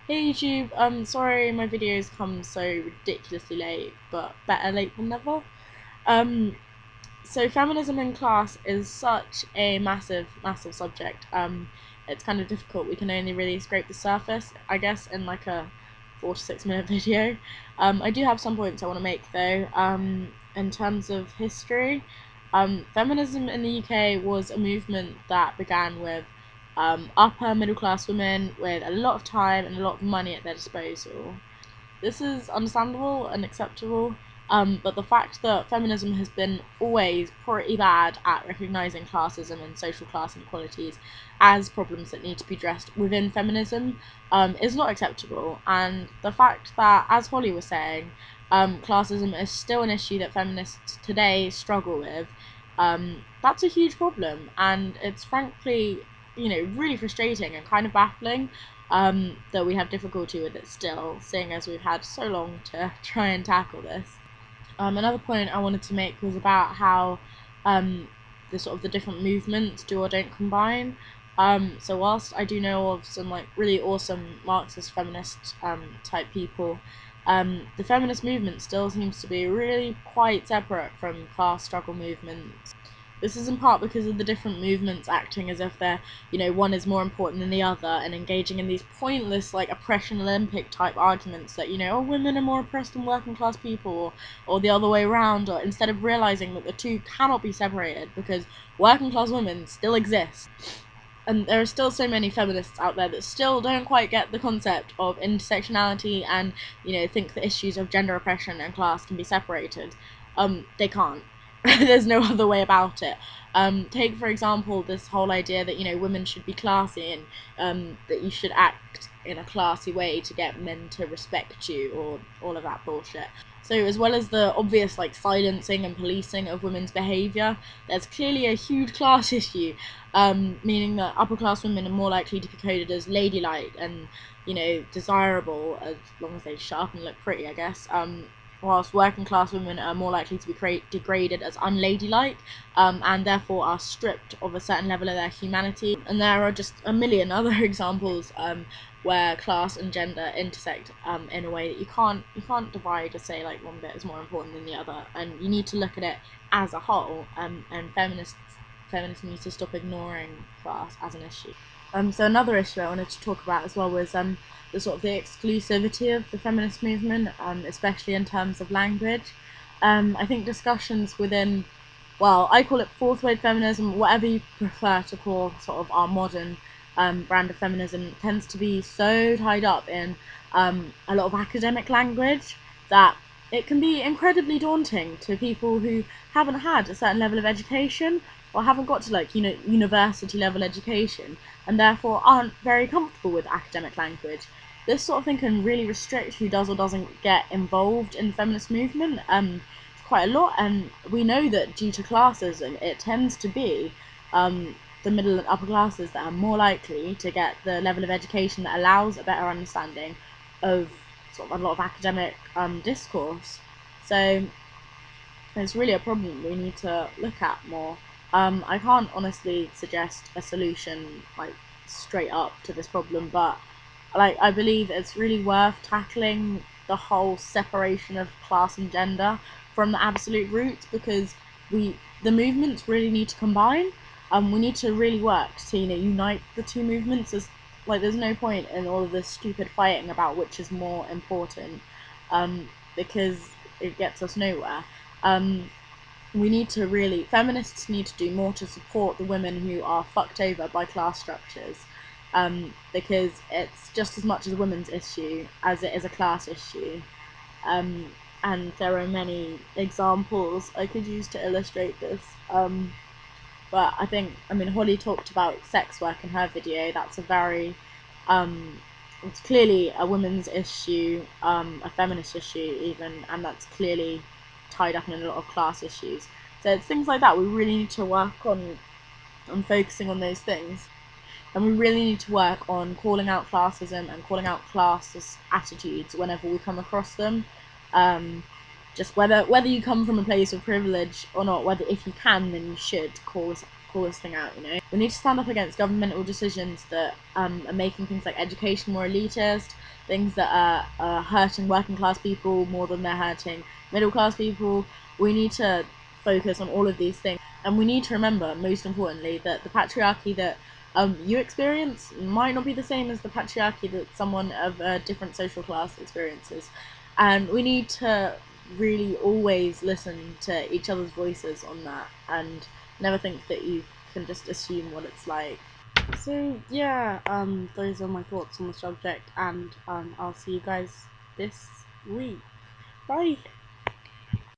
Hey YouTube, sorry my videos come so ridiculously late, but better late than never. Um, so feminism in class is such a massive subject. It's kind of difficult. We can only really scrape the surface, I guess, in like a 4 to 6 minute video. I do have some points I want to make though. In terms of history, feminism in the UK was a movement that began with upper middle class women with a lot of time and a lot of money at their disposal. This is understandable and acceptable, but the fact that feminism has been always pretty bad at recognising classism and social class inequalities as problems that need to be addressed within feminism is not acceptable. And the fact that, as Holly was saying, classism is still an issue that feminists today struggle with, that's a huge problem, and it's frankly, really frustrating and kind of baffling that we have difficulty with it still, seeing as we've had so long to try and tackle this. Another point I wanted to make was about how the different movements do or don't combine. So whilst I do know of some like really awesome Marxist feminist type people, the feminist movement still seems to be really quite separate from class struggle movements. This is in part because of the different movements acting as if they're, one is more important than the other, and engaging in these pointless, like, oppression Olympic type arguments that, women are more oppressed than working class people, or the other way around, or instead of realizing that the two cannot be separated because working class women still exist. And there are still so many feminists out there that still don't quite get the concept of intersectionality and, think the issues of gender oppression and class can be separated. They can't. There's no other way about it. Take, for example, this whole idea that, women should be classy and that you should act in a classy way to get men to respect you, or all of that bullshit. So as well as the obvious like silencing and policing of women's behaviour, there's clearly a huge class issue, meaning that upper class women are more likely to be coded as ladylike and, desirable as long as they shut up and look pretty, I guess. Whilst working class women are more likely to be degraded as unladylike, and therefore are stripped of a certain level of their humanity. And there are just a million other examples where class and gender intersect in a way that you can't divide or say like one bit is more important than the other, and you need to look at it as a whole. And feminists need to stop ignoring class as an issue. So another issue I wanted to talk about as well was the exclusivity of the feminist movement, especially in terms of language. I think discussions within, well, I call it fourth wave feminism, whatever you prefer to call sort of our modern brand of feminism, tends to be so tied up in a lot of academic language that it can be incredibly daunting to people who haven't had a certain level of education, or haven't got to university level education, and therefore aren't very comfortable with academic language. This sort of thing can really restrict who does or doesn't get involved in the feminist movement quite a lot, and we know that due to classism it tends to be the middle and upper classes that are more likely to get the level of education that allows a better understanding of sort of a lot of academic discourse. So it's really a problem we need to look at more. I can't honestly suggest a solution like straight up to this problem, but like I believe it's really worth tackling the whole separation of class and gender from the absolute roots, because the movements really need to combine. We need to really work to unite the two movements. There's no point in all of this stupid fighting about which is more important, because it gets us nowhere. Feminists need to do more to support the women who are fucked over by class structures, because it's just as much as a women's issue as it is a class issue. And there are many examples I could use to illustrate this. But Holly talked about sex work in her video. That's it's clearly a women's issue, a feminist issue even, and that's clearly tied up in a lot of class issues. So it's things like that we really need to work on focusing on those things. And we really need to work on calling out classism and calling out classist attitudes whenever we come across them. Just whether you come from a place of privilege or not, whether if you can, then you should call call this thing out, you know. We need to stand up against governmental decisions that are making things like education more elitist, things that are hurting working class people more than they're hurting middle class people. We need to focus on all of these things, and we need to remember, most importantly, that the patriarchy that you experience might not be the same as the patriarchy that someone of a different social class experiences, and we need to really always listen to each other's voices on that, and never think that you can just assume what it's like. So yeah, those are my thoughts on the subject, and I'll see you guys this week. Bye.